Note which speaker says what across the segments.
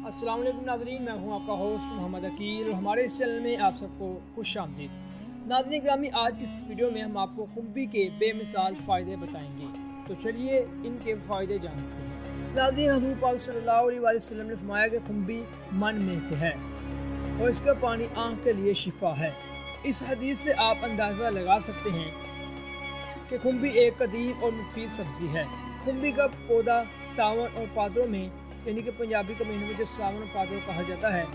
Speaker 1: अस्सलाम वालेकुम नाज़रीन, मैं हूं आपका होस्ट मोहम्मद अकील और हमारे इस चैनल में आप सबको खुश आमदीद। नाज़रीन ग्रामी, आज की इस वीडियो में हम आपको खुम्बी के बेमिसाल फ़ायदे बताएंगे, तो चलिए इनके फ़ायदे जानते हैं। नाज़रीन, हज़ूर पाक सल्लल्लाहु अलैहि वसल्लम ने फरमाया कि खुम्बी मन में से है और इसका पानी आँख के लिए शिफा है। इस हदीस से आप अंदाज़ा लगा सकते हैं कि खुम्बी एक कदीम और मुफीद सब्ज़ी है। खुम्बी का पौधा सावन और भादों में, यानी कि पंजाबी के महीने में जो सावन और भादों कहा जाता है,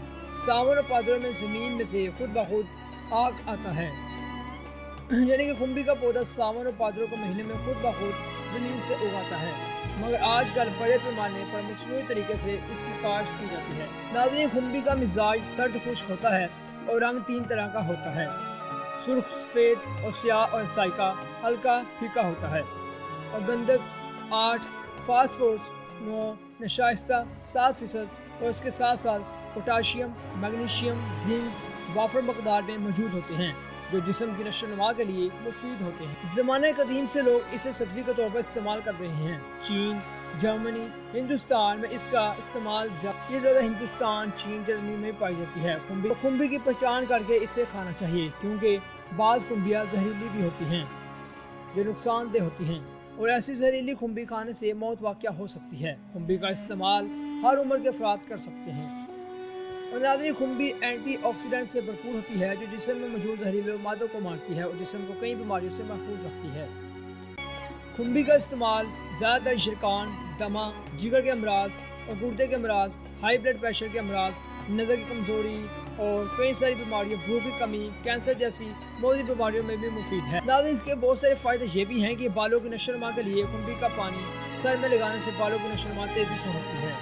Speaker 1: सावन और भादों में ज़मीन में से खुद ब खुद आग आता है। यानी कि खुम्बी का पौधा सावन और भादों के महीने में खुद ब खुद ज़मीन से उगाता है, मगर आजकल बड़े पैमाने पर मसनूई तरीके से इसकी काश्त की जाती है। नाज़रीन, खुम्बी का मिजाज सर्द खुश्क होता है और रंग 3 तरह का होता है, सुर्ख, सफ़ेद और स्याह, और साइका हल्का फीका होता है। और गंधक 8, फास्फोरस 9, नशाइस्ता 7% और उसके साथ साथ पोटाशियम, मैग्नीशियम, जिंक वाफर मकदार में मौजूद होते हैं, जो जिस्म की नशो नुमा के लिए मुफीद होते हैं। ज़माने कदीम से लोग इसे सब्ज़ी के तौर पर इस्तेमाल कर रहे हैं। चीन, जर्मनी, हिंदुस्तान में इसका इस्तेमाल ज़्यादा हिंदुस्तान, चीन, जर्मनी में पाई जाती है। खुम्बी की पहचान करके इसे खाना चाहिए, क्योंकि बाज़ खुम्बियाँ जहरीली भी होती हैं जो नुकसानदेह होती हैं, और ऐसी जहरीली खुम्बी खाने से मौत वाक़या हो सकती है। खुम्बी का इस्तेमाल हर उम्र के अफराद कर सकते हैं। और नाज़रीन, खुम्बी एंटी ऑक्सीडेंट से भरपूर होती है, जो जिस्म में मौजूद जहरीले मादों को मारती है और जिस्म को कई बीमारियों से महफूज रखती है। खुम्बी का इस्तेमाल ज़्यादातर शिरकान, दमा, जिगर के अमराज और गुर्दे के अमराज, हाई ब्लड प्रेशर के अमराज, नज़र की कमज़ोरी और कई सारी बीमारियों, भूख की कमी, कैंसर जैसी मौजी बीमारियों में भी मुफीद है। नाज़रीन, इसके बहुत सारे फ़ायदे ये भी हैं कि बालों की नशोनुमा के लिए खुम्बी का पानी सर में लगाने से बालों की नशोनुमा तेज़ी से होती है,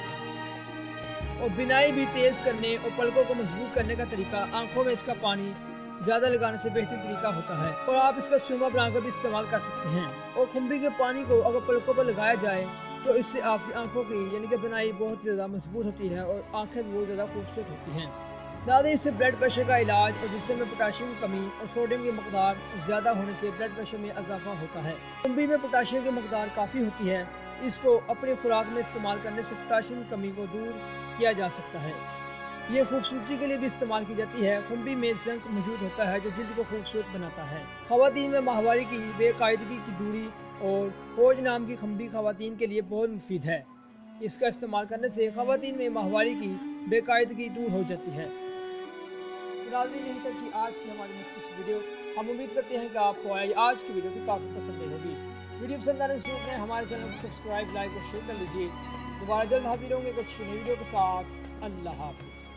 Speaker 1: और बिनाई भी तेज़ करने और पलकों को मजबूत करने का तरीका आँखों में इसका पानी ज़्यादा लगाने से बेहतरीन तरीका होता है, और आप इसका सुरमा बनाकर भी इस्तेमाल कर सकते हैं। और खुम्बी के पानी को अगर पलकों पर लगाया जाए तो इससे आपकी आंखों की यानी कि बनाई बहुत ज़्यादा मजबूत होती है और आंखें भी बहुत ज़्यादा खूबसूरत होती हैं। नाज़रीन, इससे ब्लड प्रेशर का इलाज और जिससे में पोटाशियम की कमी और सोडियम की मकदार ज़्यादा होने से ब्लड प्रेशर में इजाफा होता है। खुम्बी में पोटाशियम की मकदार काफ़ी होती है, इसको अपनी खुराक में इस्तेमाल करने से पोटाशियम की कमी को दूर किया जा सकता है। ये खूबसूरती के लिए भी इस्तेमाल की जाती है। खुम्बी में जिंक मौजूद होता है, जो जिल्द को खूबसूरत बनाता है। ख़वातीन में माहवारी की बेकायदगी की दूरी और फौज नाम की खुम्बी ख़वातीन के लिए बहुत मुफीद है। इसका इस्तेमाल करने से ख़वातीन में माहवारी की बेकायदगी दूर हो जाती है। नाज़रीन, यहीं तक कि आज की हमारी मुख्तसर वीडियो। हम उम्मीद करते हैं कि आपको आज की वीडियो काफ़ी पसंद आई होगी। वीडियो पसंद आने से में हमारे चैनल को सब्सक्राइब, लाइक और शेयर कर लीजिए। दोबारा जल्द हाजिर होंगे कुछ नई वीडियो के साथ। अल्लाह हाफिज़।